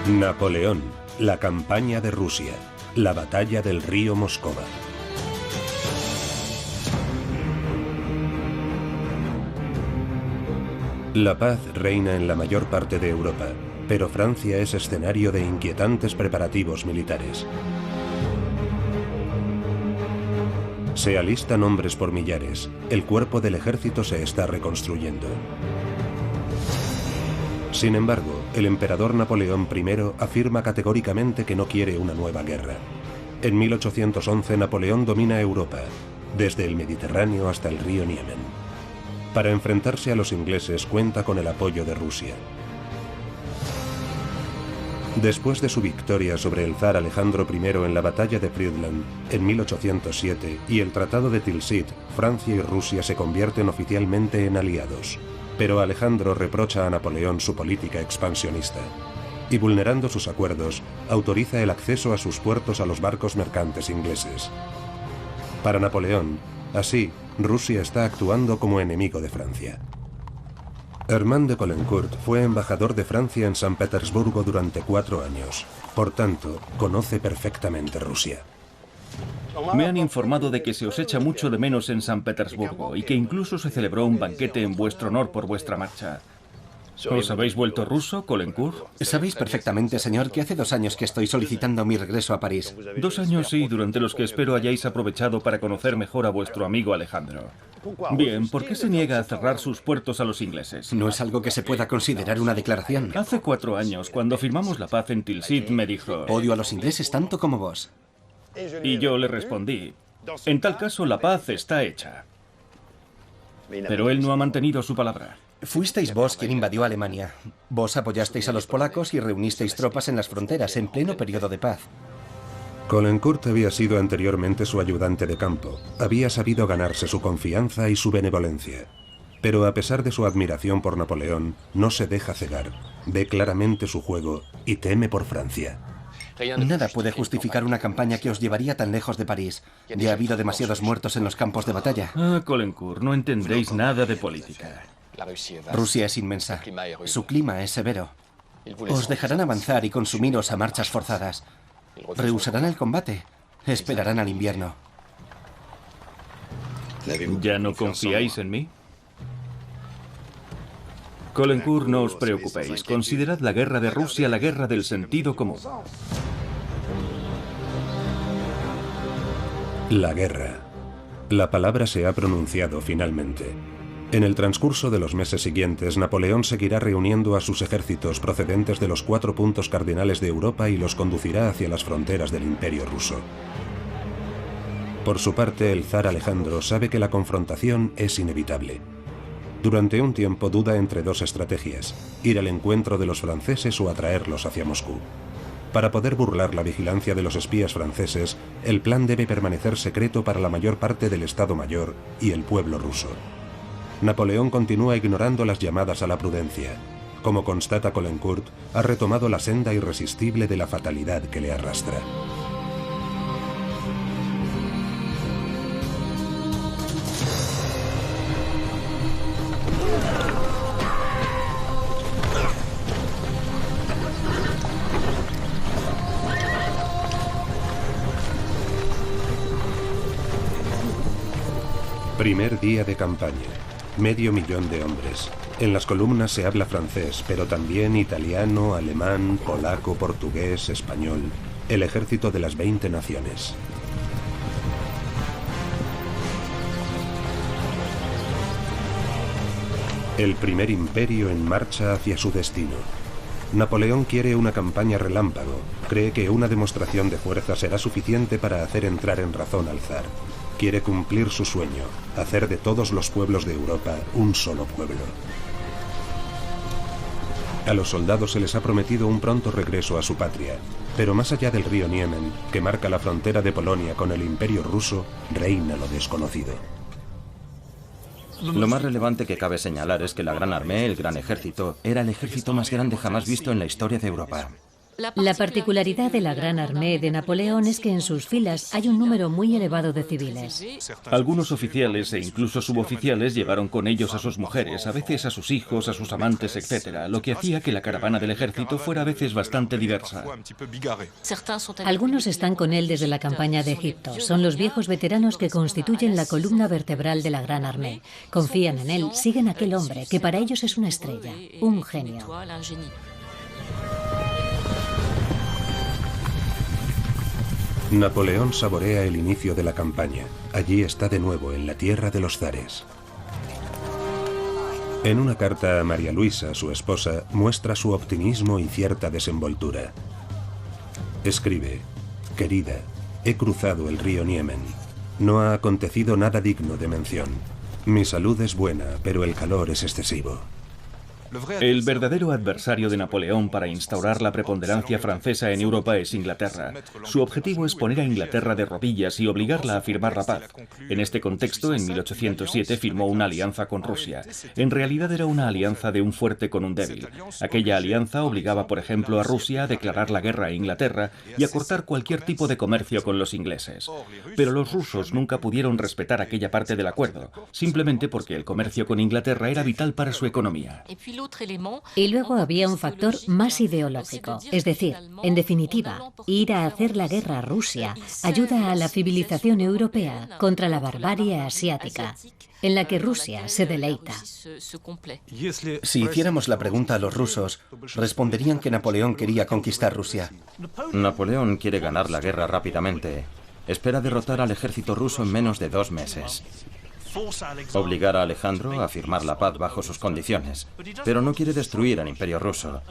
Napoleón, la campaña de Rusia, la batalla del río Moscova. La paz reina en la mayor parte de Europa, pero Francia es escenario de inquietantes preparativos militares. Se alistan hombres por millares, el cuerpo del ejército se está reconstruyendo. Sin embargo, el emperador Napoleón I afirma categóricamente que no quiere una nueva guerra. En 1811 Napoleón domina Europa, desde el Mediterráneo hasta el río Niemen. Para enfrentarse a los ingleses cuenta con el apoyo de Rusia. Después de su victoria sobre el zar Alejandro I en la batalla de Friedland en 1807 y el Tratado de Tilsit, Francia y Rusia se convierten oficialmente en aliados. Pero Alejandro reprocha a Napoleón su política expansionista y, vulnerando sus acuerdos, autoriza el acceso a sus puertos a los barcos mercantes ingleses. Para Napoleón, así, Rusia está actuando como enemigo de Francia. Hermann de Caulaincourt fue embajador de Francia en San Petersburgo durante 4 años. Por tanto, conoce perfectamente Rusia. Me han informado de que se os echa mucho de menos en San Petersburgo y que incluso se celebró un banquete en vuestro honor por vuestra marcha. ¿Os habéis vuelto ruso, Caulaincourt? Sabéis perfectamente, señor, que hace 2 años que estoy solicitando mi regreso a París. 2 años sí, durante los que espero hayáis aprovechado para conocer mejor a vuestro amigo Alejandro. Bien, ¿por qué se niega a cerrar sus puertos a los ingleses? No es algo que se pueda considerar una declaración. Hace 4 años, cuando firmamos la paz en Tilsit, me dijo... Odio a los ingleses tanto como vos. Y yo le respondí, en tal caso la paz está hecha. Pero él no ha mantenido su palabra. Fuisteis vos quien invadió Alemania. Vos apoyasteis a los polacos y reunisteis tropas en las fronteras en pleno periodo de paz. Caulaincourt había sido anteriormente su ayudante de campo. Había sabido ganarse su confianza y su benevolencia. Pero a pesar de su admiración por Napoleón, no se deja cegar. Ve claramente su juego y teme por Francia. Nada puede justificar una campaña que os llevaría tan lejos de París. Ya ha habido demasiados muertos en los campos de batalla. Ah, Caulaincourt, no entendéis nada de política. Rusia es inmensa. Su clima es severo. Os dejarán avanzar y consumiros a marchas forzadas. Rehusarán el combate. Esperarán al invierno. ¿Ya no confiáis en mí? Caulaincourt, no os preocupéis. Considerad la guerra de Rusia la guerra del sentido común. La guerra. La palabra se ha pronunciado finalmente. En el transcurso de los meses siguientes, Napoleón seguirá reuniendo a sus ejércitos procedentes de los 4 puntos cardinales de Europa y los conducirá hacia las fronteras del Imperio ruso. Por su parte, el zar Alejandro sabe que la confrontación es inevitable. Durante un tiempo duda entre 2 estrategias: ir al encuentro de los franceses o atraerlos hacia Moscú. Para poder burlar la vigilancia de los espías franceses, el plan debe permanecer secreto para la mayor parte del Estado Mayor y el pueblo ruso. Napoleón continúa ignorando las llamadas a la prudencia. Como constata Caulaincourt, ha retomado la senda irresistible de la fatalidad que le arrastra. Primer día de campaña. 500.000 de hombres. En las columnas se habla francés, pero también italiano, alemán, polaco, portugués, español. El ejército de las 20 naciones. El primer imperio en marcha hacia su destino. Napoleón quiere una campaña relámpago. Cree que una demostración de fuerza será suficiente para hacer entrar en razón al zar. Quiere cumplir su sueño, hacer de todos los pueblos de Europa un solo pueblo. A los soldados se les ha prometido un pronto regreso a su patria, pero más allá del río Niemen, que marca la frontera de Polonia con el Imperio ruso, reina lo desconocido. Lo más relevante que cabe señalar es que la Gran Armée, el Gran Ejército, era el ejército más grande jamás visto en la historia de Europa. La particularidad de la Gran Armée de Napoleón es que en sus filas hay un número muy elevado de civiles. Algunos oficiales e incluso suboficiales llevaron con ellos a sus mujeres, a veces a sus hijos, a sus amantes, etc., lo que hacía que la caravana del ejército fuera a veces bastante diversa. Algunos están con él desde la campaña de Egipto. Son los viejos veteranos que constituyen la columna vertebral de la Gran Armée. Confían en él, siguen a aquel hombre, que para ellos es una estrella, un genio. Napoleón saborea el inicio de la campaña. Allí está de nuevo, en la tierra de los zares. En una carta a María Luisa, su esposa, muestra su optimismo y cierta desenvoltura. Escribe: «Querida, he cruzado el río Niemen. No ha acontecido nada digno de mención. Mi salud es buena, pero el calor es excesivo». El verdadero adversario de Napoleón para instaurar la preponderancia francesa en Europa es Inglaterra. Su objetivo es poner a Inglaterra de rodillas y obligarla a firmar la paz. En este contexto, en 1807 firmó una alianza con Rusia. En realidad era una alianza de un fuerte con un débil. Aquella alianza obligaba, por ejemplo, a Rusia a declarar la guerra a Inglaterra y a cortar cualquier tipo de comercio con los ingleses. Pero los rusos nunca pudieron respetar aquella parte del acuerdo, simplemente porque el comercio con Inglaterra era vital para su economía. Y luego había un factor más ideológico, es decir, en definitiva, ir a hacer la guerra a Rusia ayuda a la civilización europea contra la barbarie asiática, en la que Rusia se deleita. Si hiciéramos la pregunta a los rusos, responderían que Napoleón quería conquistar Rusia. Napoleón quiere ganar la guerra rápidamente. Espera derrotar al ejército ruso en menos de 2 meses. Obligar a Alejandro a firmar la paz bajo sus condiciones. Pero no quiere destruir al Imperio ruso.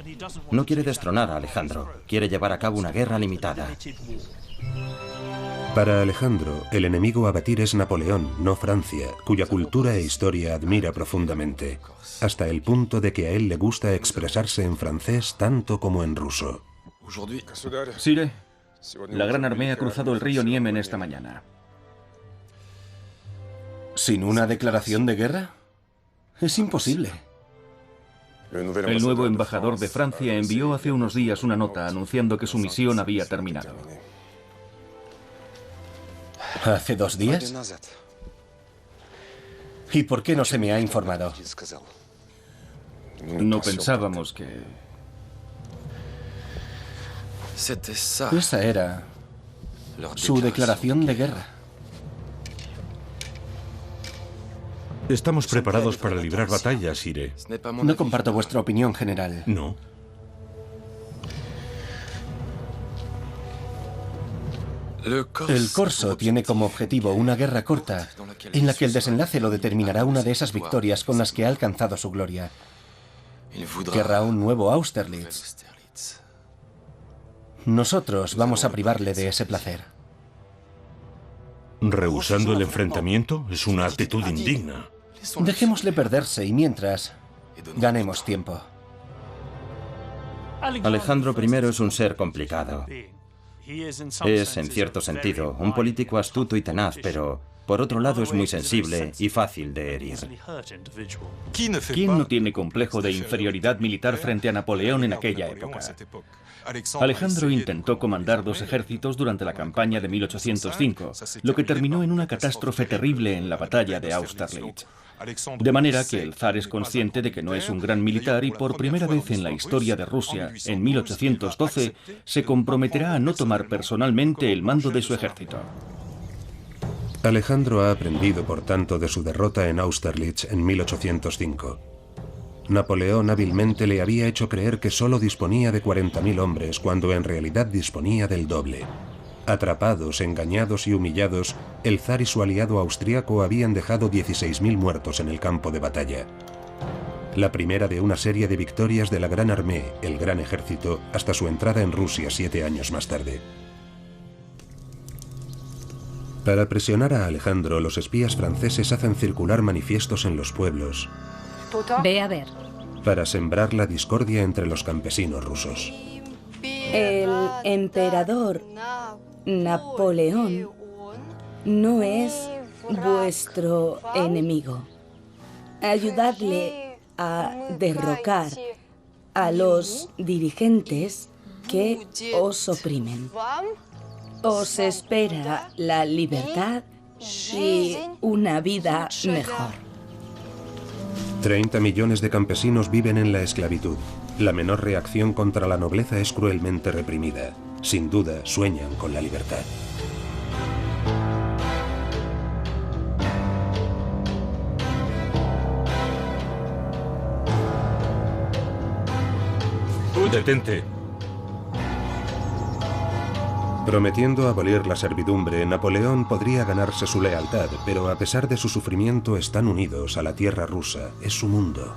No quiere destronar a Alejandro. Quiere llevar a cabo una guerra limitada. Para Alejandro, el enemigo a batir es Napoleón, no Francia, cuya cultura e historia admira profundamente, hasta el punto de que a él le gusta expresarse en francés tanto como en ruso. Sire, la Gran Armée ha cruzado el río Niemen esta mañana. ¿Sin una declaración de guerra? Es imposible. El nuevo embajador de Francia envió hace unos días una nota anunciando que su misión había terminado. ¿Hace 2 días? ¿Y por qué no se me ha informado? No pensábamos que... Esa era su declaración de guerra. Estamos preparados para librar batallas, Sire. No comparto vuestra opinión, general. No. El corso tiene como objetivo una guerra corta, en la que el desenlace lo determinará una de esas victorias con las que ha alcanzado su gloria. Querrá un nuevo Austerlitz. Nosotros vamos a privarle de ese placer. ¿Rehusando el enfrentamiento? Es una actitud indigna. Dejémosle perderse y mientras, ganemos tiempo. Alejandro I es un ser complicado. Es, en cierto sentido, un político astuto y tenaz, pero por otro lado es muy sensible y fácil de herir. ¿Quién no tiene complejo de inferioridad militar frente a Napoleón en aquella época? Alejandro intentó comandar 2 ejércitos durante la campaña de 1805, lo que terminó en una catástrofe terrible en la batalla de Austerlitz. De manera que el zar es consciente de que no es un gran militar y por primera vez en la historia de Rusia, en 1812, se comprometerá a no tomar personalmente el mando de su ejército. Alejandro ha aprendido, por tanto, de su derrota en Austerlitz en 1805. Napoleón hábilmente le había hecho creer que solo disponía de 40.000 hombres, cuando en realidad disponía del doble. Atrapados, engañados y humillados, el zar y su aliado austriaco habían dejado 16.000 muertos en el campo de batalla. La primera de una serie de victorias de la Gran Armée, el Gran Ejército, hasta su entrada en Rusia 7 años más tarde. Para presionar a Alejandro, los espías franceses hacen circular manifiestos en los pueblos. Ve a ver. Para sembrar la discordia entre los campesinos rusos. El emperador Napoleón no es vuestro enemigo. Ayudadle a derrocar a los dirigentes que os oprimen. Os espera la libertad y una vida mejor. 30 millones de campesinos viven en la esclavitud. La menor reacción contra la nobleza es cruelmente reprimida. Sin duda, sueñan con la libertad. Detente. Prometiendo abolir la servidumbre, Napoleón podría ganarse su lealtad, pero a pesar de su sufrimiento están unidos a la tierra rusa, es su mundo.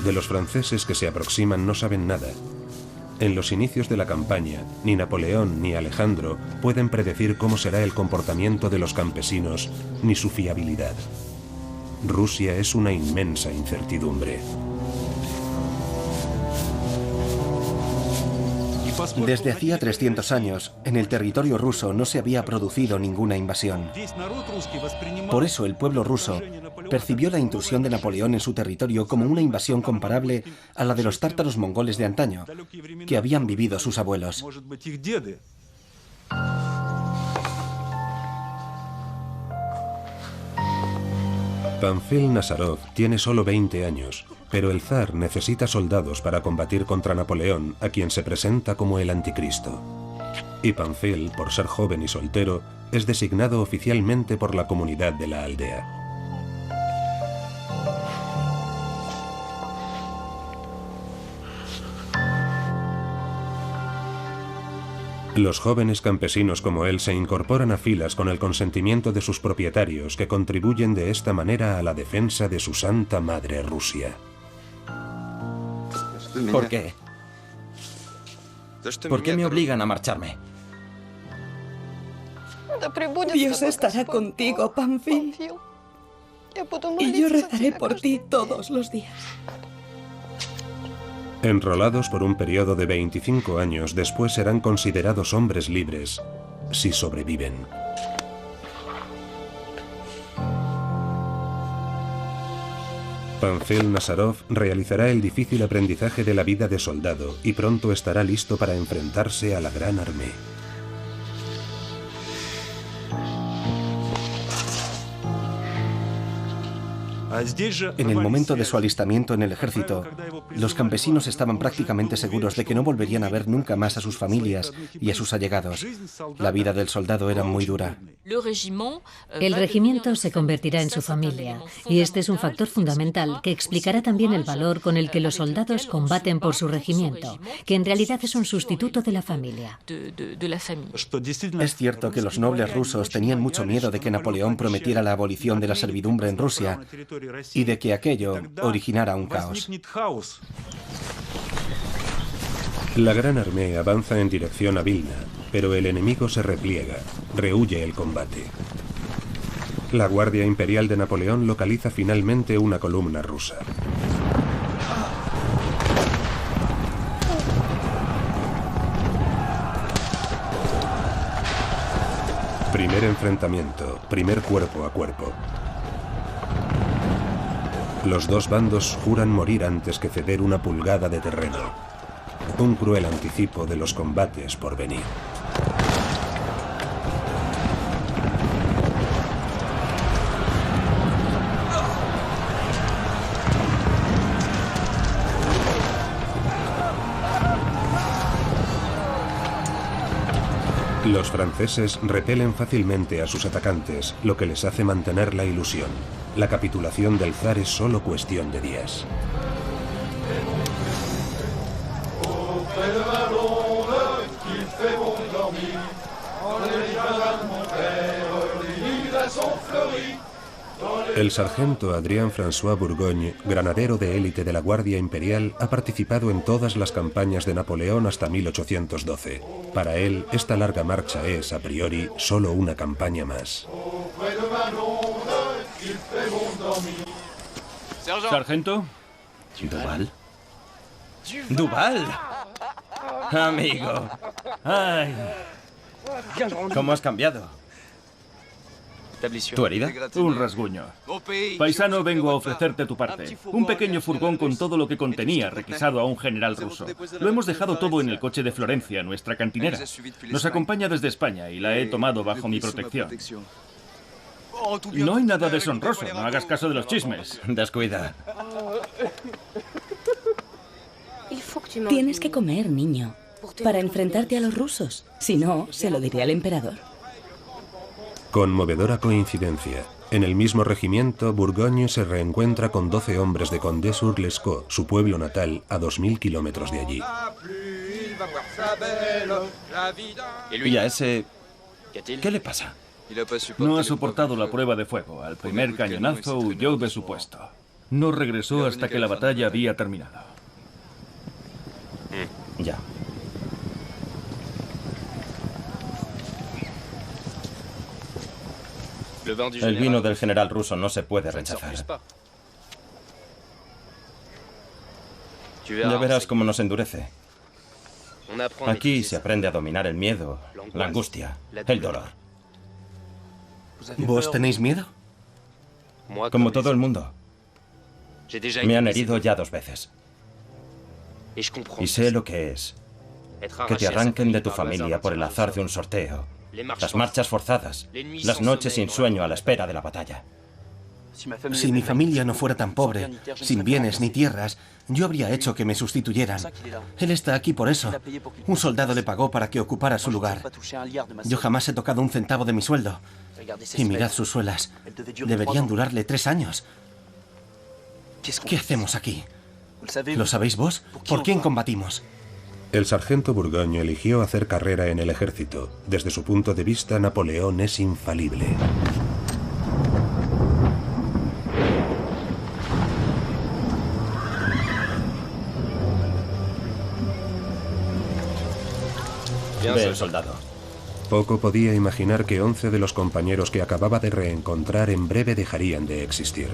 De los franceses que se aproximan no saben nada. En los inicios de la campaña, ni Napoleón ni Alejandro pueden predecir cómo será el comportamiento de los campesinos, ni su fiabilidad. Rusia es una inmensa incertidumbre. Desde hacía 300 años, en el territorio ruso no se había producido ninguna invasión. Por eso el pueblo ruso percibió la intrusión de Napoleón en su territorio como una invasión comparable a la de los tártaros mongoles de antaño, que habían vivido sus abuelos. Pamfil Nazarov tiene solo 20 años, pero el zar necesita soldados para combatir contra Napoleón, a quien se presenta como el anticristo. Y Pamfil, por ser joven y soltero, es designado oficialmente por la comunidad de la aldea. Los jóvenes campesinos como él se incorporan a filas con el consentimiento de sus propietarios, que contribuyen de esta manera a la defensa de su santa madre Rusia. ¿Por qué? ¿Por qué me obligan a marcharme? Dios estará contigo, Pamfil. Y yo rezaré por ti todos los días. Enrolados por un periodo de 25 años, después serán considerados hombres libres, si sobreviven. Pamfil Nazarov realizará el difícil aprendizaje de la vida de soldado y pronto estará listo para enfrentarse a la Gran Armée. En el momento de su alistamiento en el ejército, los campesinos estaban prácticamente seguros de que no volverían a ver nunca más a sus familias y a sus allegados. La vida del soldado era muy dura. El regimiento se convertirá en su familia, y este es un factor fundamental que explicará también el valor con el que los soldados combaten por su regimiento, que en realidad es un sustituto de la familia. Es cierto que los nobles rusos tenían mucho miedo de que Napoleón prometiera la abolición de la servidumbre en Rusia y de que aquello originara un caos. La Gran Armée avanza en dirección a Vilna, pero el enemigo se repliega, rehúye el combate. La Guardia Imperial de Napoleón localiza finalmente una columna rusa. Primer enfrentamiento, primer cuerpo a cuerpo. Los dos bandos juran morir antes que ceder una pulgada de terreno. Un cruel anticipo de los combates por venir. Los franceses repelen fácilmente a sus atacantes, lo que les hace mantener la ilusión. La capitulación del zar es solo cuestión de días. El sargento Adrien François Bourgogne, granadero de élite de la Guardia Imperial, ha participado en todas las campañas de Napoleón hasta 1812. Para él, esta larga marcha es, a priori, solo una campaña más. ¿Sargento? ¿Duval? ¡Duval! Amigo. ¡Ay! ¿Cómo has cambiado? ¿Tu herida? Un rasguño. Paisano, vengo a ofrecerte tu parte. Un pequeño furgón con todo lo que contenía, requisado a un general ruso. Lo hemos dejado todo en el coche de Florencia, nuestra cantinera. Nos acompaña desde España y la he tomado bajo mi protección. No hay nada deshonroso, no hagas caso de los chismes. Descuida. Tienes que comer, niño, para enfrentarte a los rusos. Si no, se lo diré al emperador. Conmovedora coincidencia. En el mismo regimiento, Burgogne se reencuentra con 12 hombres de Condé-sur-Lescaut, su pueblo natal, a 2000 kilómetros de allí. ¿Y a ese... qué le pasa? No ha soportado la prueba de fuego. Al primer cañonazo huyó de su puesto. No regresó hasta que la batalla había terminado. Ya. El vino del general ruso no se puede rechazar. Ya verás cómo nos endurece. Aquí se aprende a dominar el miedo, la angustia, el dolor. ¿Vos tenéis miedo? Como todo el mundo. Me han herido ya 2 veces. Y sé lo que es que te arranquen de tu familia por el azar de un sorteo. Las marchas forzadas, las noches sin sueño a la espera de la batalla. Si mi familia no fuera tan pobre, sin bienes ni tierras, yo habría hecho que me sustituyeran. Él está aquí por eso. Un soldado le pagó para que ocupara su lugar. Yo jamás he tocado un centavo de mi sueldo. Y mirad sus suelas. Deberían durarle 3 años. ¿Qué hacemos aquí? ¿Lo sabéis vos? ¿Por quién combatimos? El sargento Burgogne eligió hacer carrera en el ejército. Desde su punto de vista, Napoleón es infalible. Ve el soldado. Poco podía imaginar que 11 de los compañeros que acababa de reencontrar en breve dejarían de existir.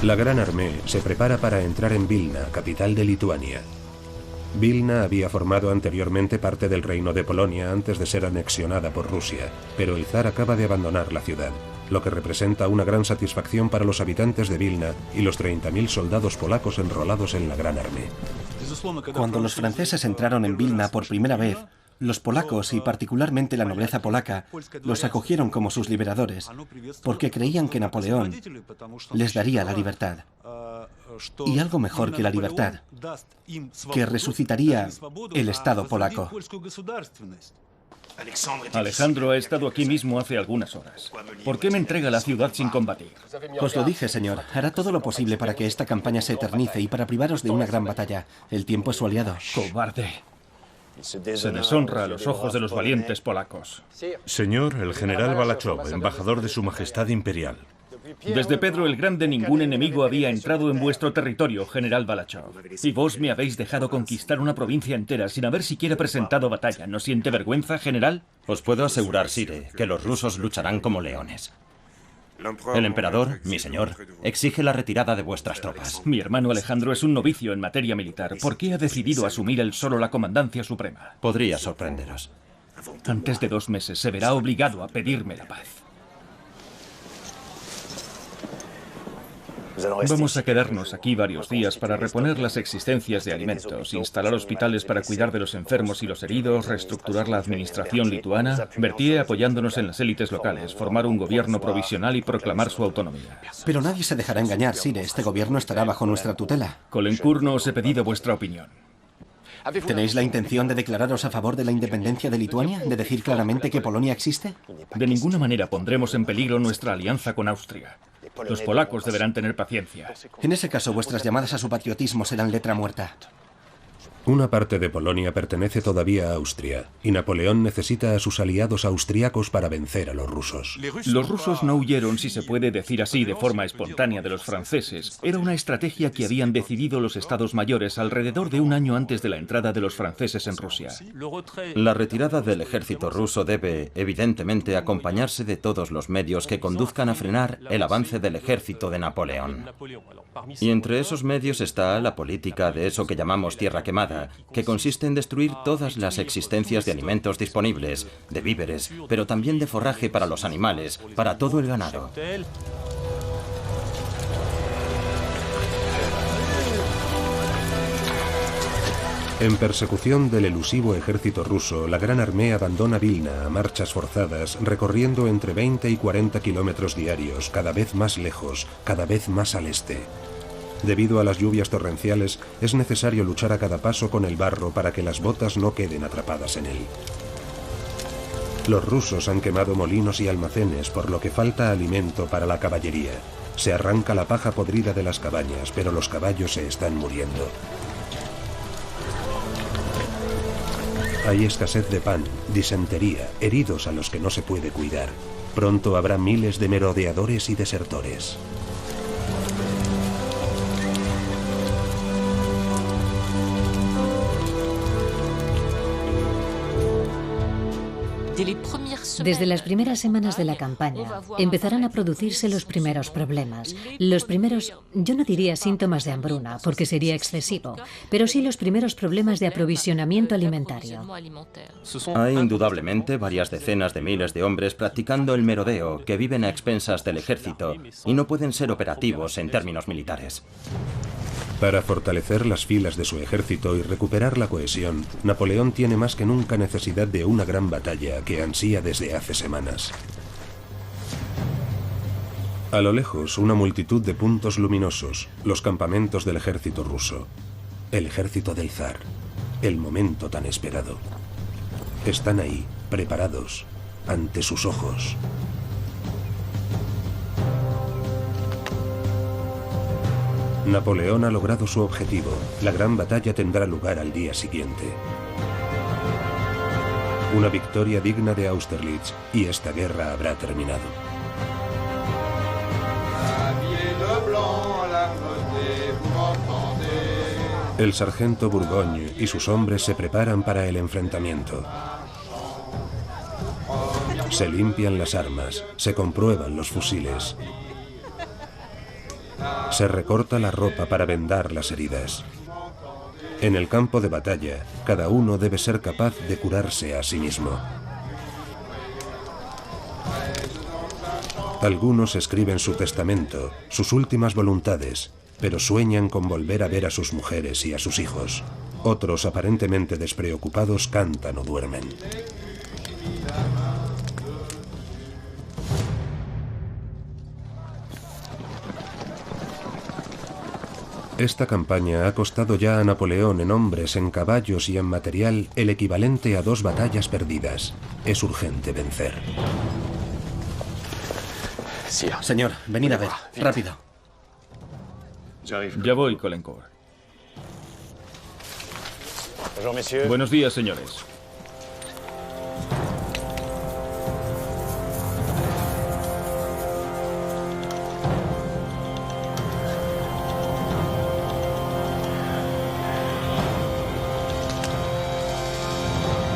La Gran Armée se prepara para entrar en Vilna, capital de Lituania. Vilna había formado anteriormente parte del Reino de Polonia antes de ser anexionada por Rusia, pero el zar acaba de abandonar la ciudad, lo que representa una gran satisfacción para los habitantes de Vilna y los 30.000 soldados polacos enrolados en la Gran Armée. Cuando los franceses entraron en Vilna por primera vez, los polacos, y particularmente la nobleza polaca, los acogieron como sus liberadores, porque creían que Napoleón les daría la libertad. Y algo mejor que la libertad, que resucitaría el Estado polaco. Alejandro ha estado aquí mismo hace algunas horas. ¿Por qué me entrega la ciudad sin combatir? Os lo dije, señor. Hará todo lo posible para que esta campaña se eternice y para privaros de una gran batalla. El tiempo es su aliado. ¡Cobarde! Se deshonra a los ojos de los valientes polacos. Señor, el general Balachov, embajador de Su Majestad Imperial. Desde Pedro el Grande ningún enemigo había entrado en vuestro territorio, general Balachov. Y vos me habéis dejado conquistar una provincia entera sin haber siquiera presentado batalla. ¿No siente vergüenza, general? Os puedo asegurar, Sire, que los rusos lucharán como leones. El emperador, mi señor, exige la retirada de vuestras tropas. Mi hermano Alejandro es un novicio en materia militar. ¿Por qué ha decidido asumir él solo la comandancia suprema? Podría sorprenderos. Antes de 2 meses se verá obligado a pedirme la paz. Vamos a quedarnos aquí varios días para reponer las existencias de alimentos, instalar hospitales para cuidar de los enfermos y los heridos, reestructurar la administración lituana, Berthier apoyándonos en las élites locales, formar un gobierno provisional y proclamar su autonomía. Pero nadie se dejará engañar, Sire. Este gobierno estará bajo nuestra tutela. Caulaincourt, no os he pedido vuestra opinión. ¿Tenéis la intención de declararos a favor de la independencia de Lituania? ¿De decir claramente que Polonia existe? De ninguna manera pondremos en peligro nuestra alianza con Austria. Los polacos deberán tener paciencia. En ese caso, vuestras llamadas a su patriotismo serán letra muerta. Una parte de Polonia pertenece todavía a Austria, y Napoleón necesita a sus aliados austriacos para vencer a los rusos. Los rusos no huyeron, si se puede decir así, de forma espontánea de los franceses. Era una estrategia que habían decidido los estados mayores alrededor de un año antes de la entrada de los franceses en Rusia. La retirada del ejército ruso debe, evidentemente, acompañarse de todos los medios que conduzcan a frenar el avance del ejército de Napoleón. Y entre esos medios está la política de eso que llamamos tierra quemada, guerra, que consiste en destruir todas las existencias de alimentos disponibles, de víveres, pero también de forraje para los animales, para todo el ganado. En persecución del elusivo ejército ruso, la Gran Armée abandona Vilna a marchas forzadas, recorriendo entre 20 y 40 kilómetros diarios, cada vez más lejos, cada vez más al este. Debido a las lluvias torrenciales, es necesario luchar a cada paso con el barro para que las botas no queden atrapadas en él. Los rusos han quemado molinos y almacenes, por lo que falta alimento para la caballería. Se arranca la paja podrida de las cabañas, pero los caballos se están muriendo. Hay escasez de pan, disentería, heridos a los que no se puede cuidar. Pronto habrá miles de merodeadores y desertores. Desde las primeras semanas de la campaña empezarán a producirse los primeros problemas. Los primeros, yo no diría síntomas de hambruna, porque sería excesivo, pero sí los primeros problemas de aprovisionamiento alimentario. Hay indudablemente varias decenas de miles de hombres practicando el merodeo que viven a expensas del ejército y no pueden ser operativos en términos militares. Para fortalecer las filas de su ejército y recuperar la cohesión, Napoleón tiene más que nunca necesidad de una gran batalla que ansía desde hace semanas. A lo lejos, una multitud de puntos luminosos, los campamentos del ejército ruso. El ejército del zar. El momento tan esperado. Están ahí, preparados, ante sus ojos. Napoleón ha logrado su objetivo. La gran batalla tendrá lugar al día siguiente. Una victoria digna de Austerlitz, y esta guerra habrá terminado. El sargento Bourgogne y sus hombres se preparan para el enfrentamiento. Se limpian las armas, se comprueban los fusiles. Se recorta la ropa para vendar las heridas. En el campo de batalla, cada uno debe ser capaz de curarse a sí mismo. Algunos escriben su testamento, sus últimas voluntades, pero sueñan con volver a ver a sus mujeres y a sus hijos. Otros, aparentemente despreocupados, cantan o duermen. Esta campaña ha costado ya a Napoleón en hombres, en caballos y en material el equivalente a 2 batallas perdidas. Es urgente vencer. Señor, venid a ver, rápido. Ya voy, Caulaincourt. Buenos días, señores.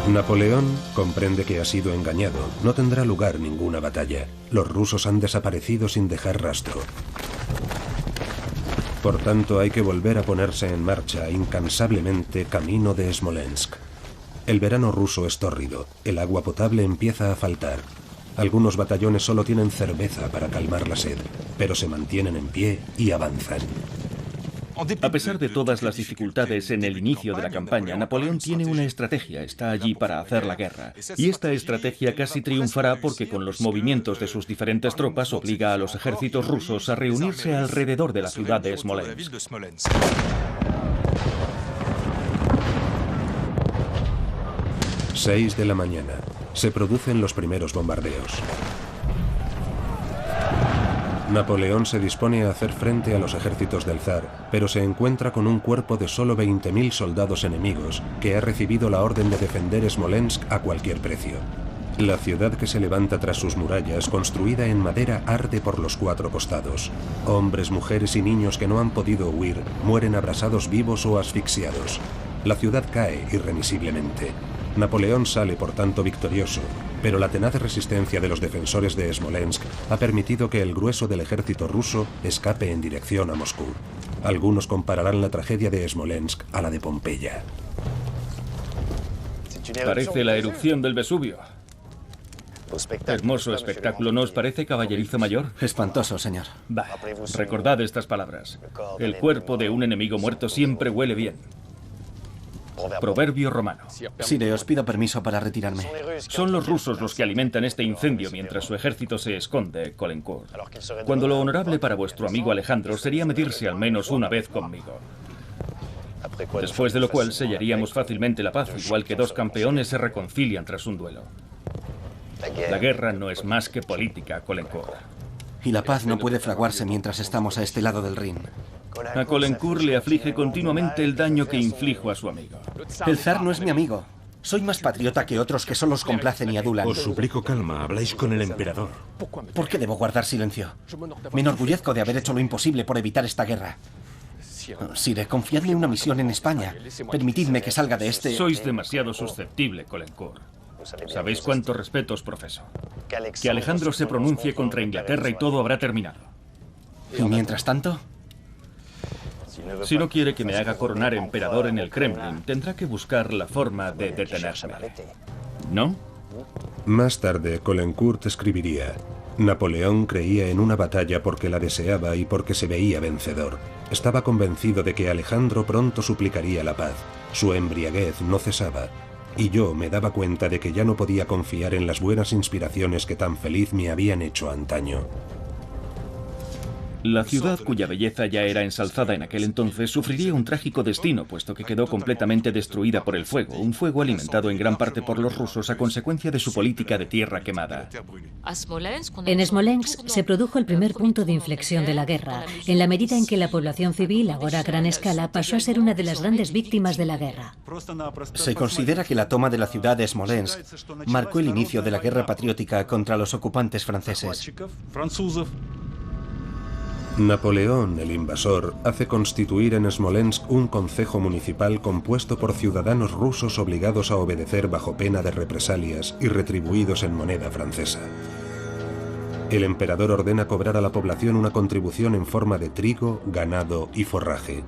Napoleón comprende que ha sido engañado. No tendrá lugar ninguna batalla. Los rusos han desaparecido sin dejar rastro. Por tanto, hay que volver a ponerse en marcha incansablemente camino de Smolensk. El verano ruso es tórrido. El agua potable empieza a faltar. Algunos batallones solo tienen cerveza para calmar la sed, pero se mantienen en pie y avanzan. A pesar de todas las dificultades en el inicio de la campaña, Napoleón tiene una estrategia, está allí para hacer la guerra. Y esta estrategia casi triunfará porque con los movimientos de sus diferentes tropas obliga a los ejércitos rusos a reunirse alrededor de la ciudad de Smolensk. 6 de la mañana. Se producen los primeros bombardeos. Napoleón se dispone a hacer frente a los ejércitos del zar, pero se encuentra con un cuerpo de solo 20.000 soldados enemigos que ha recibido la orden de defender Smolensk a cualquier precio. La ciudad que se levanta tras sus murallas, construida en madera, arde por los 4 costados. Hombres, mujeres y niños que no han podido huir mueren abrasados vivos o asfixiados. La ciudad cae irremisiblemente. Napoleón sale, por tanto, victorioso, pero la tenaz resistencia de los defensores de Smolensk ha permitido que el grueso del ejército ruso escape en dirección a Moscú. Algunos compararán la tragedia de Smolensk a la de Pompeya. Parece la erupción del Vesubio. Hermoso espectáculo, ¿no os parece, caballerizo mayor? Espantoso, señor. Bah, recordad estas palabras. El cuerpo de un enemigo muerto siempre huele bien. Proverbio romano. Sire, os pido permiso para retirarme. Son los rusos los que alimentan este incendio mientras su ejército se esconde, Caulaincourt. Cuando lo honorable para vuestro amigo Alejandro sería medirse al menos una vez conmigo. Después de lo cual sellaríamos fácilmente la paz, igual que dos campeones se reconcilian tras un duelo. La guerra no es más que política, Caulaincourt. Y la paz no puede fraguarse mientras estamos a este lado del Rin. A Caulaincourt le aflige continuamente el daño que inflijo a su amigo. El zar no es mi amigo. Soy más patriota que otros que solo os complacen y adulan. Os suplico calma, habláis con el emperador. ¿Por qué debo guardar silencio? Me enorgullezco de haber hecho lo imposible por evitar esta guerra. Sire, confiadme una misión en España. Permitidme que salga de este... Sois demasiado susceptible, Caulaincourt. ¿Sabéis cuánto respeto os profeso? Que Alejandro se pronuncie contra Inglaterra y todo habrá terminado. ¿Y mientras tanto? Si no quiere que me haga coronar emperador en el Kremlin, tendrá que buscar la forma de detenerme. ¿No? Más tarde, Caulaincourt escribiría: Napoleón creía en una batalla porque la deseaba y porque se veía vencedor. Estaba convencido de que Alejandro pronto suplicaría la paz. Su embriaguez no cesaba. Y yo me daba cuenta de que ya no podía confiar en las buenas inspiraciones que tan feliz me habían hecho antaño. La ciudad, cuya belleza ya era ensalzada en aquel entonces, sufriría un trágico destino, puesto que quedó completamente destruida por el fuego, un fuego alimentado en gran parte por los rusos a consecuencia de su política de tierra quemada. En Smolensk se produjo el primer punto de inflexión de la guerra, en la medida en que la población civil, ahora a gran escala, pasó a ser una de las grandes víctimas de la guerra. Se considera que la toma de la ciudad de Smolensk marcó el inicio de la guerra patriótica contra los ocupantes franceses. Napoleón, el invasor, hace constituir en Smolensk un concejo municipal compuesto por ciudadanos rusos obligados a obedecer bajo pena de represalias y retribuidos en moneda francesa. El emperador ordena cobrar a la población una contribución en forma de trigo, ganado y forraje.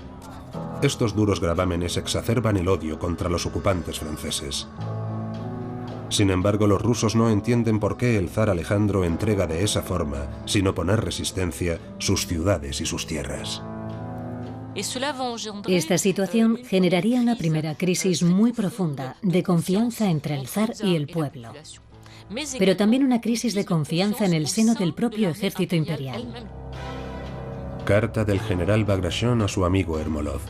Estos duros gravámenes exacerban el odio contra los ocupantes franceses. Sin embargo, los rusos no entienden por qué el zar Alejandro entrega de esa forma, sin oponer resistencia, sus ciudades y sus tierras. Esta situación generaría una primera crisis muy profunda de confianza entre el zar y el pueblo, pero también una crisis de confianza en el seno del propio ejército imperial. Carta del general Bagration a su amigo Ermolov.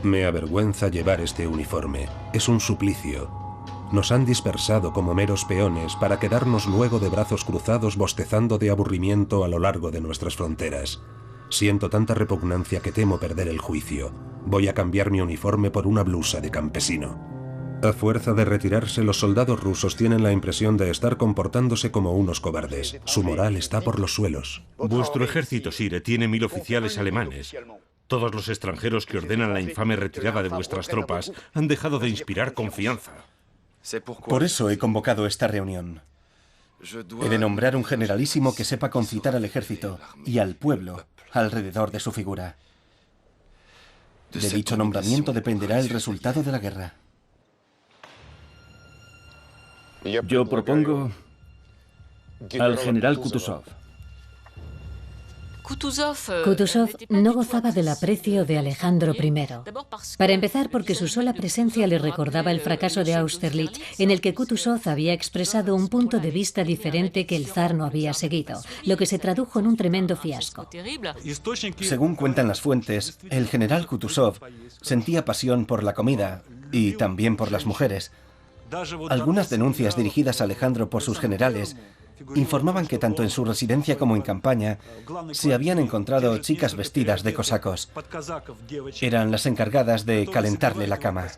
Me avergüenza llevar este uniforme. Es un suplicio. Nos han dispersado como meros peones para quedarnos luego de brazos cruzados bostezando de aburrimiento a lo largo de nuestras fronteras. Siento tanta repugnancia que temo perder el juicio. Voy a cambiar mi uniforme por una blusa de campesino. A fuerza de retirarse, los soldados rusos tienen la impresión de estar comportándose como unos cobardes. Su moral está por los suelos. Vuestro ejército, Sire, tiene 1000 oficiales alemanes. Todos los extranjeros que ordenan la infame retirada de vuestras tropas han dejado de inspirar confianza. Por eso he convocado esta reunión. He de nombrar un generalísimo que sepa concitar al ejército y al pueblo alrededor de su figura. De dicho nombramiento dependerá el resultado de la guerra. Yo propongo al general Kutuzov. Kutuzov no gozaba del aprecio de Alejandro I. Para empezar, porque su sola presencia le recordaba el fracaso de Austerlitz, en el que Kutuzov había expresado un punto de vista diferente que el zar no había seguido, lo que se tradujo en un tremendo fiasco. Según cuentan las fuentes, el general Kutuzov sentía pasión por la comida y también por las mujeres. Algunas denuncias dirigidas a Alejandro por sus generales informaban que tanto en su residencia como en campaña se habían encontrado chicas vestidas de cosacos. Eran las encargadas de calentarle la cama.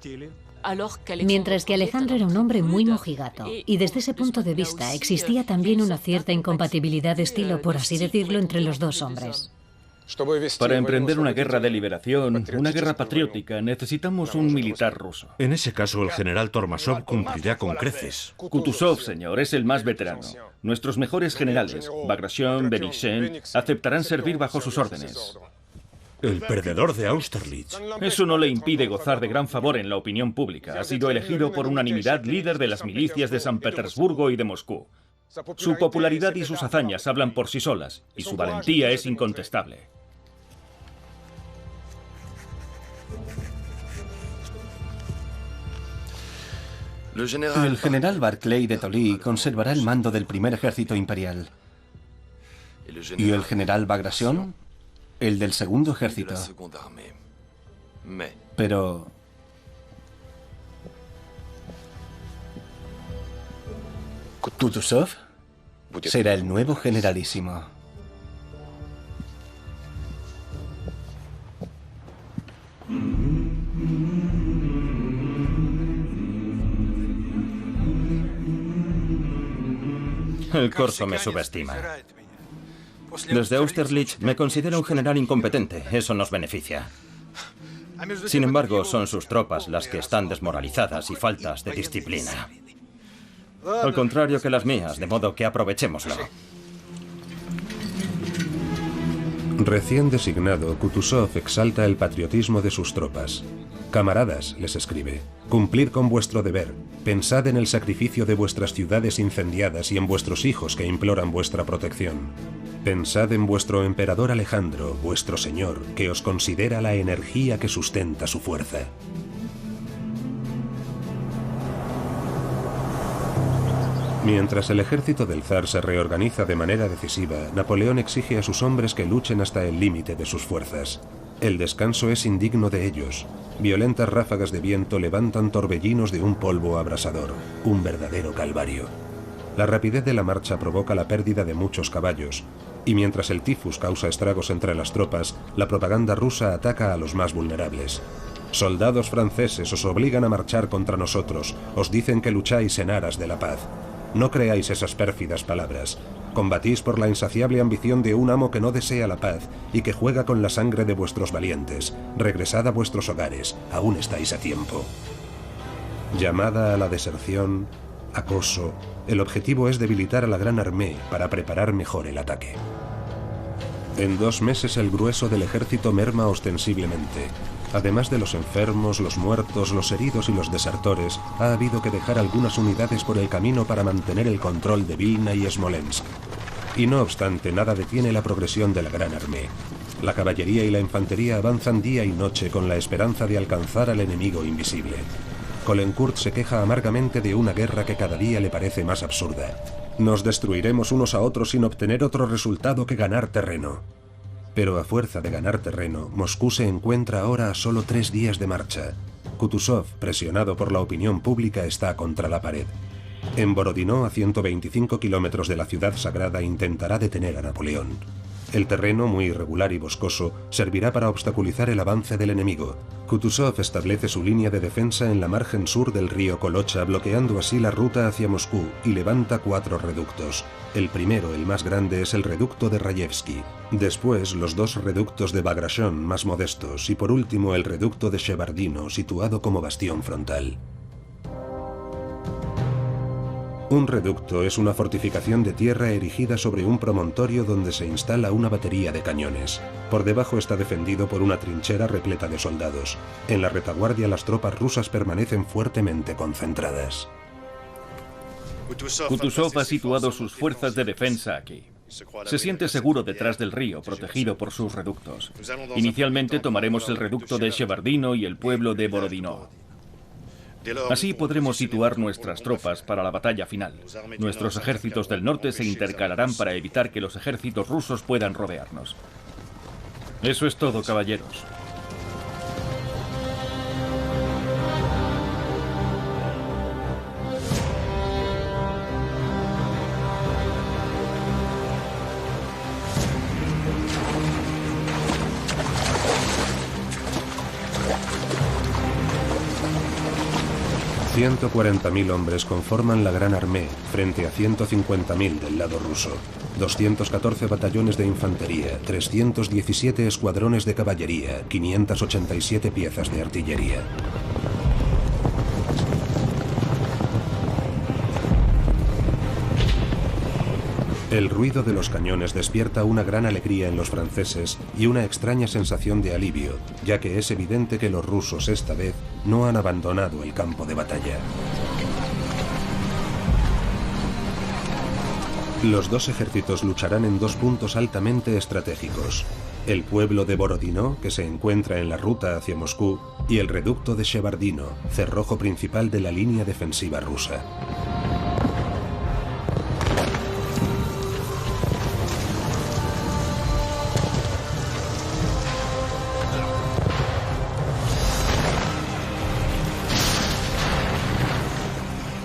Mientras que Alejandro era un hombre muy mojigato, y desde ese punto de vista existía también una cierta incompatibilidad de estilo, por así decirlo, entre los dos hombres. Para emprender una guerra de liberación, una guerra patriótica, necesitamos un militar ruso. En ese caso, el general Tormasov cumplirá con creces. Kutuzov, señor, es el más veterano. Nuestros mejores generales, Bagration, Beniksen, aceptarán servir bajo sus órdenes. El perdedor de Austerlitz. Eso no le impide gozar de gran favor en la opinión pública. Ha sido elegido por unanimidad líder de las milicias de San Petersburgo y de Moscú. Su popularidad y sus hazañas hablan por sí solas, y su valentía es incontestable. El general Barclay de Tolly conservará el mando del primer ejército imperial. ¿Y el general Bagration? El del segundo ejército. Pero... Kutuzov será el nuevo generalísimo. El corso me subestima. Desde Austerlitz me considero un general incompetente. Eso nos beneficia. Sin embargo, son sus tropas las que están desmoralizadas y faltas de disciplina. Al contrario que las mías, de modo que aprovechémoslo. Recién designado, Kutuzov exalta el patriotismo de sus tropas. Camaradas, les escribe, cumplid con vuestro deber, pensad en el sacrificio de vuestras ciudades incendiadas y en vuestros hijos que imploran vuestra protección. Pensad en vuestro emperador Alejandro, vuestro señor, que os considera la energía que sustenta su fuerza. Mientras el ejército del zar se reorganiza de manera decisiva, Napoleón exige a sus hombres que luchen hasta el límite de sus fuerzas. El descanso es indigno de ellos. Violentas ráfagas de viento levantan torbellinos de un polvo abrasador, un verdadero calvario. La rapidez de la marcha provoca la pérdida de muchos caballos, y mientras el tifus causa estragos entre las tropas, la propaganda rusa ataca a los más vulnerables. Soldados franceses os obligan a marchar contra nosotros, os dicen que lucháis en aras de la paz. No creáis esas pérfidas palabras. Combatís por la insaciable ambición de un amo que no desea la paz y que juega con la sangre de vuestros valientes. Regresad a vuestros hogares, aún estáis a tiempo. Llamada a la deserción, acoso, el objetivo es debilitar a la Gran Armée para preparar mejor el ataque. En 2 meses el grueso del ejército merma ostensiblemente. Además de los enfermos, los muertos, los heridos y los desertores, ha habido que dejar algunas unidades por el camino para mantener el control de Vilna y Smolensk. Y no obstante, nada detiene la progresión de la Gran Armée. La caballería y la infantería avanzan día y noche con la esperanza de alcanzar al enemigo invisible. Caulaincourt se queja amargamente de una guerra que cada día le parece más absurda. Nos destruiremos unos a otros sin obtener otro resultado que ganar terreno. Pero a fuerza de ganar terreno, Moscú se encuentra ahora a solo 3 días de marcha. Kutuzov, presionado por la opinión pública, está contra la pared. En Borodino, a 125 kilómetros de la ciudad sagrada, intentará detener a Napoleón. El terreno, muy irregular y boscoso, servirá para obstaculizar el avance del enemigo. Kutuzov establece su línea de defensa en la margen sur del río Kolocha, bloqueando así la ruta hacia Moscú, y levanta 4 reductos. El primero, el más grande, es el reducto de Rayevsky. Después, los 2 reductos de Bagration, más modestos, y por último el reducto de Shevardino, situado como bastión frontal. Un reducto es una fortificación de tierra erigida sobre un promontorio donde se instala una batería de cañones. Por debajo está defendido por una trinchera repleta de soldados. En la retaguardia las tropas rusas permanecen fuertemente concentradas. Kutuzov ha situado sus fuerzas de defensa aquí. Se siente seguro detrás del río, protegido por sus reductos. Inicialmente tomaremos el reducto de Shevardino y el pueblo de Borodino. Así podremos situar nuestras tropas para la batalla final. Nuestros ejércitos del norte se intercalarán para evitar que los ejércitos rusos puedan rodearnos. Eso es todo, caballeros. — 140.000 hombres conforman la Gran Armée frente a 150.000 del lado ruso. 214 batallones de infantería, 317 escuadrones de caballería, 587 piezas de artillería. El ruido de los cañones despierta una gran alegría en los franceses y una extraña sensación de alivio, ya que es evidente que los rusos esta vez no han abandonado el campo de batalla. Los dos ejércitos lucharán en dos puntos altamente estratégicos: el pueblo de Borodino, que se encuentra en la ruta hacia Moscú, y el reducto de Shevardino, cerrojo principal de la línea defensiva rusa.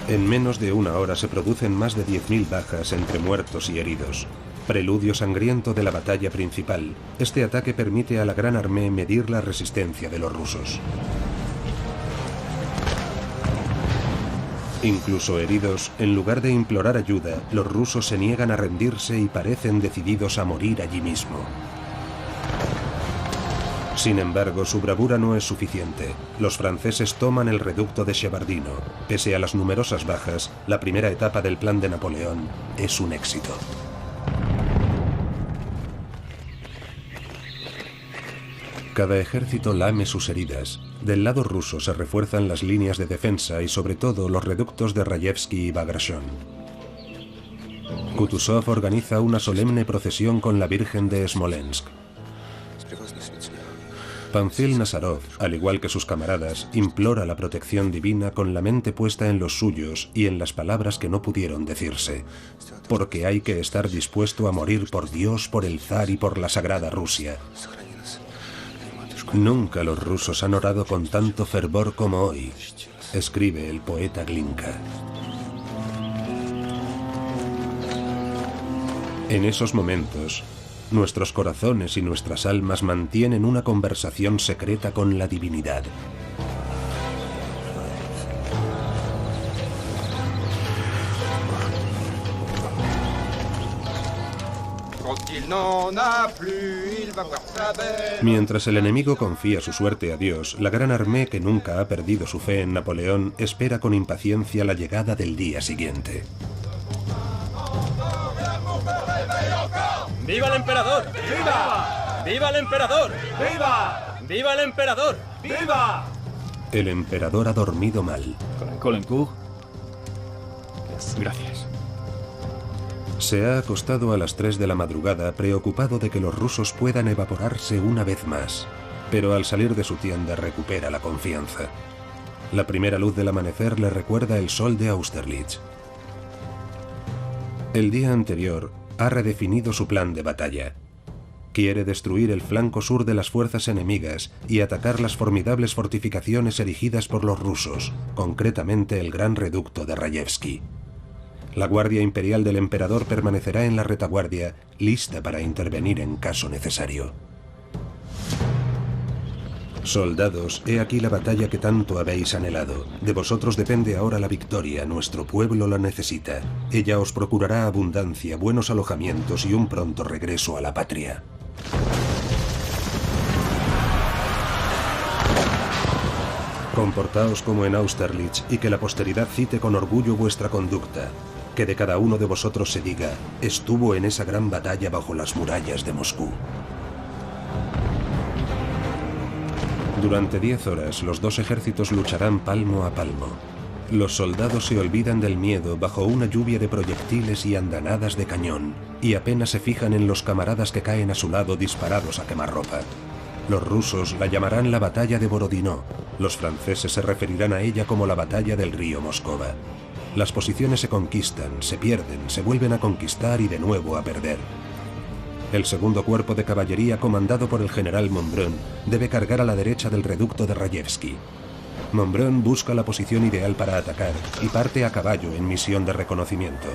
En menos de una hora se producen más de 10.000 bajas entre muertos y heridos. Preludio sangriento de la batalla principal, este ataque permite a la Gran Armée medir la resistencia de los rusos. Incluso heridos, en lugar de implorar ayuda, los rusos se niegan a rendirse y parecen decididos a morir allí mismo. Sin embargo, su bravura no es suficiente. Los franceses toman el reducto de Shevardino. Pese a las numerosas bajas, la primera etapa del plan de Napoleón es un éxito. Cada ejército lame sus heridas. Del lado ruso se refuerzan las líneas de defensa y sobre todo los reductos de Rayevsky y Bagration. Kutuzov organiza una solemne procesión con la Virgen de Smolensk. Panfil Nazarov, al igual que sus camaradas, implora la protección divina con la mente puesta en los suyos y en las palabras que no pudieron decirse. Porque hay que estar dispuesto a morir por Dios, por el zar y por la sagrada Rusia. Nunca los rusos han orado con tanto fervor como hoy, escribe el poeta Glinka. En esos momentos, nuestros corazones y nuestras almas mantienen una conversación secreta con la divinidad. Mientras el enemigo confía su suerte a Dios, la Gran Armée, que nunca ha perdido su fe en Napoleón, espera con impaciencia la llegada del día siguiente. ¡Viva el emperador! ¡Viva! ¡Viva el emperador! ¡Viva! ¡Viva el emperador! ¡Viva! El emperador ha dormido mal. Caulaincourt. Gracias. Se ha acostado a las 3 de la madrugada, preocupado de que los rusos puedan evaporarse una vez más. Pero al salir de su tienda recupera la confianza. La primera luz del amanecer le recuerda el sol de Austerlitz. El día anterior ha redefinido su plan de batalla. Quiere destruir el flanco sur de las fuerzas enemigas y atacar las formidables fortificaciones erigidas por los rusos, concretamente el gran reducto de Rayevsky. La Guardia Imperial del Emperador permanecerá en la retaguardia, lista para intervenir en caso necesario. Soldados, he aquí la batalla que tanto habéis anhelado. De vosotros depende ahora la victoria, nuestro pueblo la necesita. Ella os procurará abundancia, buenos alojamientos y un pronto regreso a la patria. Comportaos como en Austerlitz y que la posteridad cite con orgullo vuestra conducta. Que de cada uno de vosotros se diga, estuvo en esa gran batalla bajo las murallas de Moscú. Durante 10 horas, los dos ejércitos lucharán palmo a palmo. Los soldados se olvidan del miedo bajo una lluvia de proyectiles y andanadas de cañón, y apenas se fijan en los camaradas que caen a su lado disparados a quemarropa. Los rusos la llamarán la batalla de Borodino. Los franceses se referirán a ella como la batalla del río Moscova. Las posiciones se conquistan, se pierden, se vuelven a conquistar y de nuevo a perder. El segundo cuerpo de caballería, comandado por el general Montbrun, debe cargar a la derecha del reducto de Rayevsky. Montbrun busca la posición ideal para atacar y parte a caballo en misión de reconocimiento.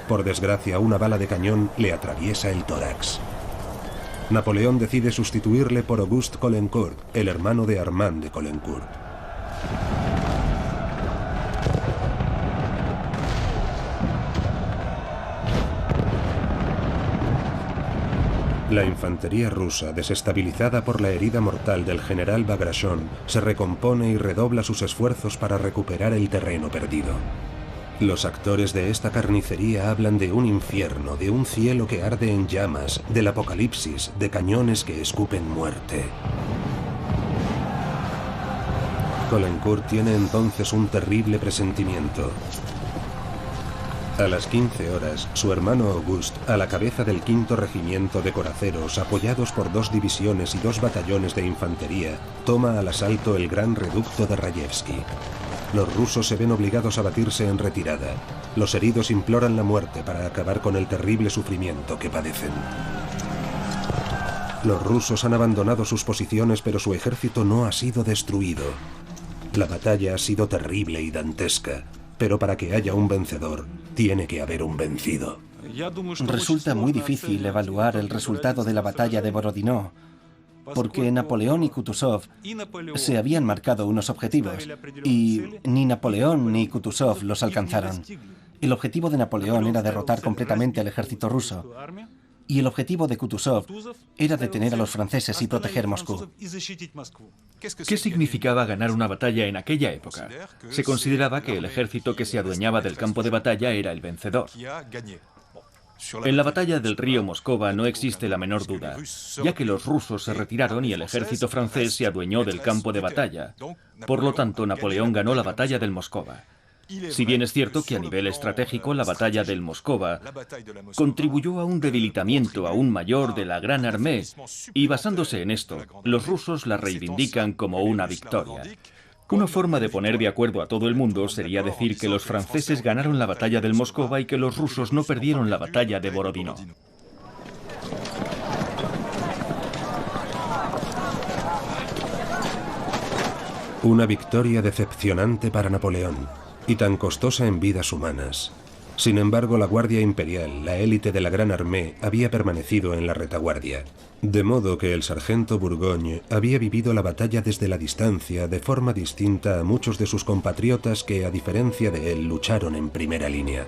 Por desgracia, una bala de cañón le atraviesa el tórax. Napoleón decide sustituirle por Auguste Caulaincourt, el hermano de Armand de Caulaincourt. La infantería rusa, desestabilizada por la herida mortal del general Bagration, se recompone y redobla sus esfuerzos para recuperar el terreno perdido. Los actores de esta carnicería hablan de un infierno, de un cielo que arde en llamas, del apocalipsis, de cañones que escupen muerte. Caulaincourt tiene entonces un terrible presentimiento. A las 15 horas, su hermano Auguste, a la cabeza del 5º regimiento de coraceros, apoyados por 2 divisiones y 2 batallones de infantería, toma al asalto el gran reducto de Rayevsky. Los rusos se ven obligados a batirse en retirada. Los heridos imploran la muerte para acabar con el terrible sufrimiento que padecen. Los rusos han abandonado sus posiciones, pero su ejército no ha sido destruido. La batalla ha sido terrible y dantesca, pero para que haya un vencedor, tiene que haber un vencido. Resulta muy difícil evaluar el resultado de la batalla de Borodino, porque Napoleón y Kutuzov se habían marcado unos objetivos, y ni Napoleón ni Kutuzov los alcanzaron. El objetivo de Napoleón era derrotar completamente al ejército ruso, y el objetivo de Kutuzov era detener a los franceses y proteger Moscú. ¿Qué significaba ganar una batalla en aquella época? Se consideraba que el ejército que se adueñaba del campo de batalla era el vencedor. En la batalla del río Moscova no existe la menor duda, ya que los rusos se retiraron y el ejército francés se adueñó del campo de batalla. Por lo tanto, Napoleón ganó la batalla del Moscova. Si bien es cierto que a nivel estratégico la batalla del Moscova contribuyó a un debilitamiento aún mayor de la Gran Armée, y basándose en esto, los rusos la reivindican como una victoria. Una forma de poner de acuerdo a todo el mundo sería decir que los franceses ganaron la batalla del Moscova y que los rusos no perdieron la batalla de Borodino. Una victoria decepcionante para Napoleón, y tan costosa en vidas humanas. Sin embargo, la Guardia Imperial, la élite de la Gran Armée, había permanecido en la retaguardia. De modo que el sargento Bourgogne había vivido la batalla desde la distancia de forma distinta a muchos de sus compatriotas que, a diferencia de él, lucharon en primera línea.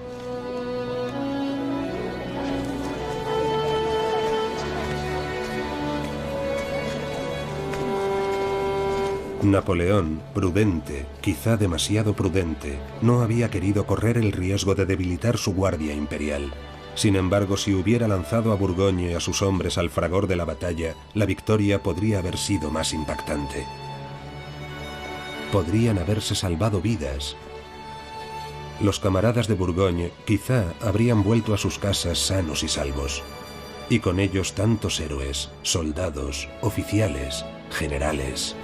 Napoleón, prudente, quizá demasiado prudente, no había querido correr el riesgo de debilitar su guardia imperial. Sin embargo, si hubiera lanzado a Bourgogne y a sus hombres al fragor de la batalla, la victoria podría haber sido más impactante. Podrían haberse salvado vidas. Los camaradas de Bourgogne quizá habrían vuelto a sus casas sanos y salvos. Y con ellos tantos héroes, soldados, oficiales, generales.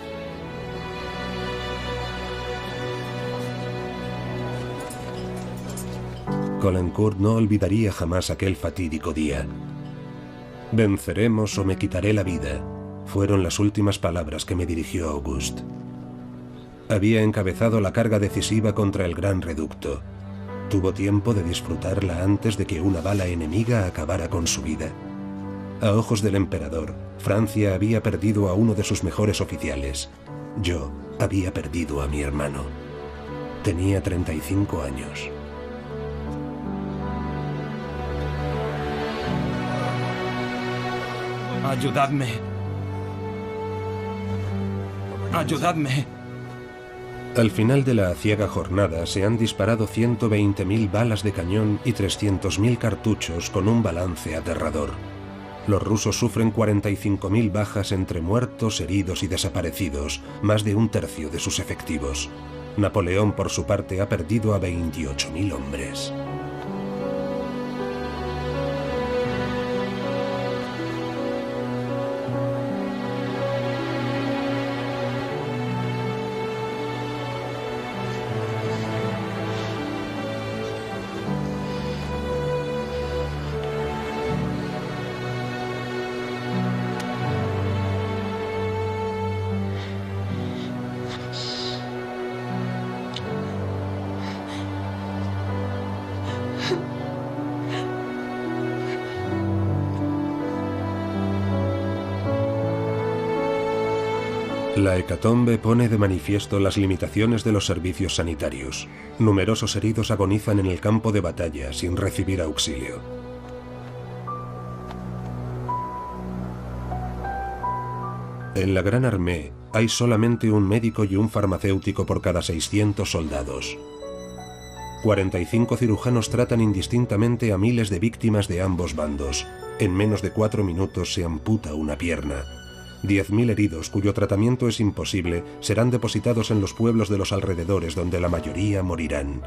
Caulaincourt no olvidaría jamás aquel fatídico día. «Venceremos o me quitaré la vida», fueron las últimas palabras que me dirigió Auguste. Había encabezado la carga decisiva contra el gran reducto. Tuvo tiempo de disfrutarla antes de que una bala enemiga acabara con su vida. A ojos del emperador, Francia había perdido a uno de sus mejores oficiales. Yo había perdido a mi hermano. Tenía 35 años. Ayudadme. Ayudadme. Al final de la aciaga jornada se han disparado 120.000 balas de cañón y 300.000 cartuchos con un balance aterrador. Los rusos sufren 45.000 bajas entre muertos, heridos y desaparecidos, más de un tercio de sus efectivos. Napoleón, por su parte, ha perdido a 28.000 hombres. La hecatombe pone de manifiesto las limitaciones de los servicios sanitarios. Numerosos heridos agonizan en el campo de batalla sin recibir auxilio. En la Gran Armée hay solamente un médico y un farmacéutico por cada 600 soldados. 45 cirujanos tratan indistintamente a miles de víctimas de ambos bandos. En menos de 4 minutos se amputa una pierna. 10.000 heridos, cuyo tratamiento es imposible, serán depositados en los pueblos de los alrededores, donde la mayoría morirán.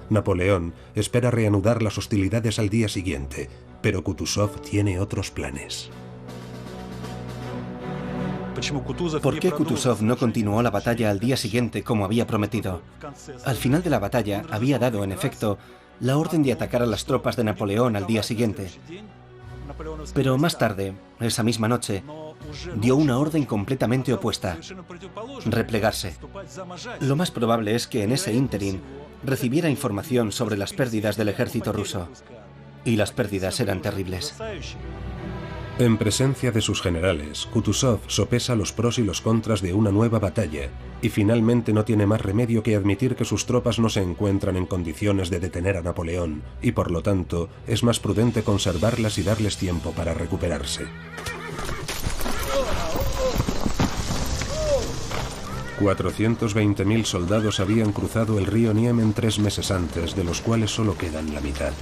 Napoleón espera reanudar las hostilidades al día siguiente, pero Kutuzov tiene otros planes. ¿Por qué Kutuzov no continuó la batalla al día siguiente como había prometido? Al final de la batalla había dado, en efecto, la orden de atacar a las tropas de Napoleón al día siguiente. Pero más tarde, esa misma noche, dio una orden completamente opuesta: replegarse. Lo más probable es que en ese ínterin recibiera información sobre las pérdidas del ejército ruso. Y las pérdidas eran terribles. En presencia de sus generales, Kutuzov sopesa los pros y los contras de una nueva batalla, y finalmente no tiene más remedio que admitir que sus tropas no se encuentran en condiciones de detener a Napoleón, y por lo tanto es más prudente conservarlas y darles tiempo para recuperarse. 420.000 soldados habían cruzado el río Niemen 3 meses antes, de los cuales solo quedan la mitad.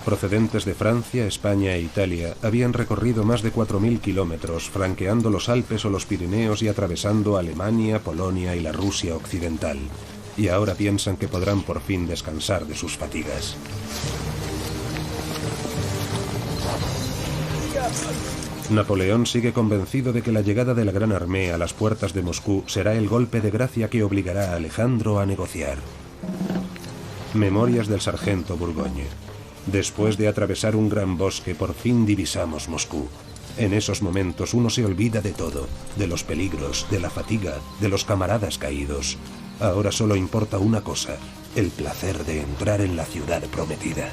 Procedentes de Francia, España e Italia, habían recorrido más de 4.000 kilómetros, franqueando los Alpes o los Pirineos y atravesando Alemania, Polonia y la Rusia occidental. Y ahora piensan que podrán por fin descansar de sus fatigas. Napoleón sigue convencido de que la llegada de la Gran Armée a las puertas de Moscú será el golpe de gracia que obligará a Alejandro a negociar. Memorias del sargento Bourgogne. Después de atravesar un gran bosque, por fin divisamos Moscú. En esos momentos uno se olvida de todo, de los peligros, de la fatiga, de los camaradas caídos. Ahora solo importa una cosa: el placer de entrar en la ciudad prometida.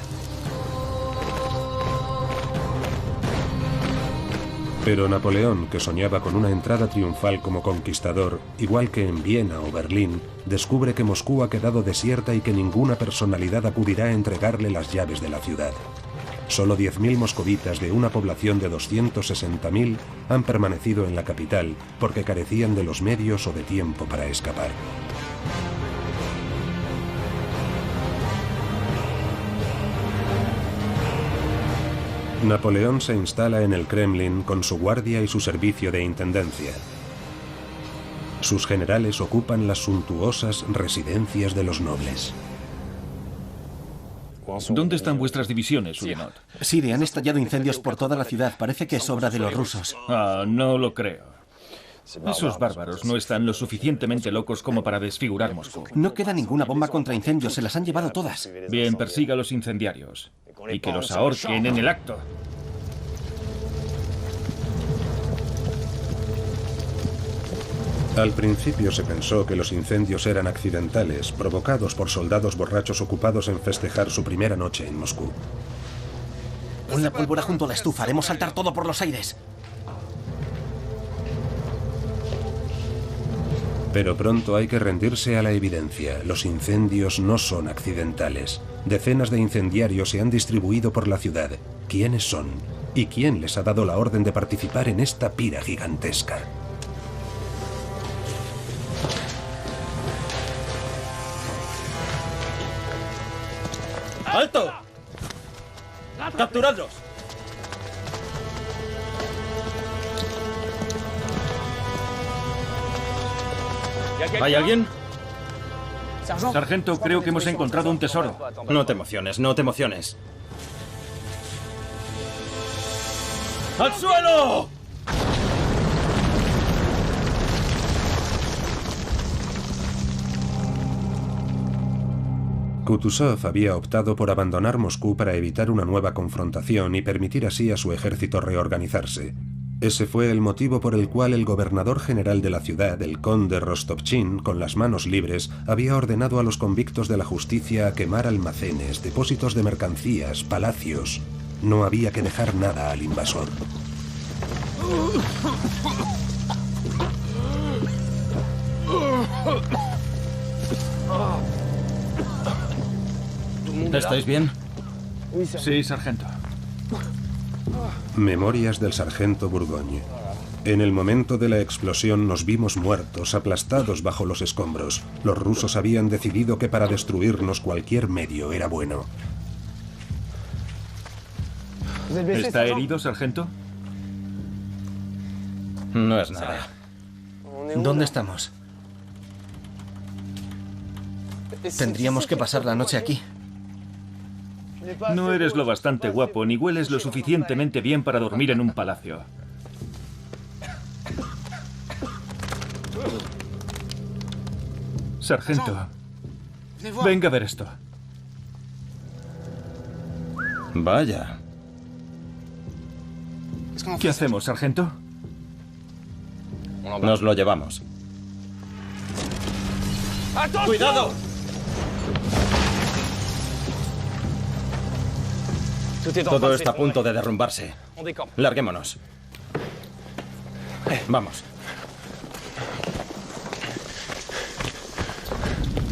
Pero Napoleón, que soñaba con una entrada triunfal como conquistador, igual que en Viena o Berlín, descubre que Moscú ha quedado desierta y que ninguna personalidad acudirá a entregarle las llaves de la ciudad. Solo 10.000 moscovitas de una población de 260.000 han permanecido en la capital porque carecían de los medios o de tiempo para escapar. Napoleón se instala en el Kremlin con su guardia y su servicio de intendencia. Sus generales ocupan las suntuosas residencias de los nobles. ¿Dónde están vuestras divisiones, Oudinot? Sí, han estallado incendios por toda la ciudad. Parece que es obra de los rusos. Ah, no lo creo. Esos bárbaros no están lo suficientemente locos como para desfigurar Moscú. No queda ninguna bomba contra incendios, se las han llevado todas. Bien, persiga a los incendiarios. Y que los ahorquen en el acto. Al principio se pensó que los incendios eran accidentales, provocados por soldados borrachos ocupados en festejar su primera noche en Moscú. Pon la pólvora junto a la estufa, haremos saltar todo por los aires. Pero pronto hay que rendirse a la evidencia. Los incendios no son accidentales. Decenas de incendiarios se han distribuido por la ciudad. ¿Quiénes son? ¿Y quién les ha dado la orden de participar en esta pira gigantesca? ¡Alto! ¡Capturadlos! ¿Hay alguien? Sargento, creo que hemos encontrado un tesoro. No te emociones, no te emociones. ¡Al suelo! Kutuzov había optado por abandonar Moscú para evitar una nueva confrontación y permitir así a su ejército reorganizarse. Ese fue el motivo por el cual el gobernador general de la ciudad, el conde Rostovchin, con las manos libres, había ordenado a los convictos de la justicia a quemar almacenes, depósitos de mercancías, palacios. No había que dejar nada al invasor. ¿Estáis bien? Sí, sargento. Memorias del sargento Bourgogne. En el momento de la explosión nos vimos muertos, aplastados bajo los escombros. Los rusos habían decidido que para destruirnos cualquier medio era bueno. ¿Está herido, sargento? No es nada. ¿Dónde estamos? Tendríamos que pasar la noche aquí. No eres lo bastante guapo, ni hueles lo suficientemente bien para dormir en un palacio. Sargento, venga a ver esto. Vaya. ¿Qué hacemos, sargento? Nos lo llevamos. ¡Cuidado! Todo está a punto de derrumbarse. Larguémonos. Vamos.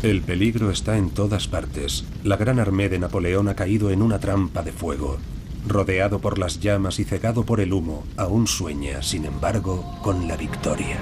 El peligro está en todas partes. La gran armée de Napoleón ha caído en una trampa de fuego. Rodeado por las llamas y cegado por el humo, aún sueña, sin embargo, con la victoria.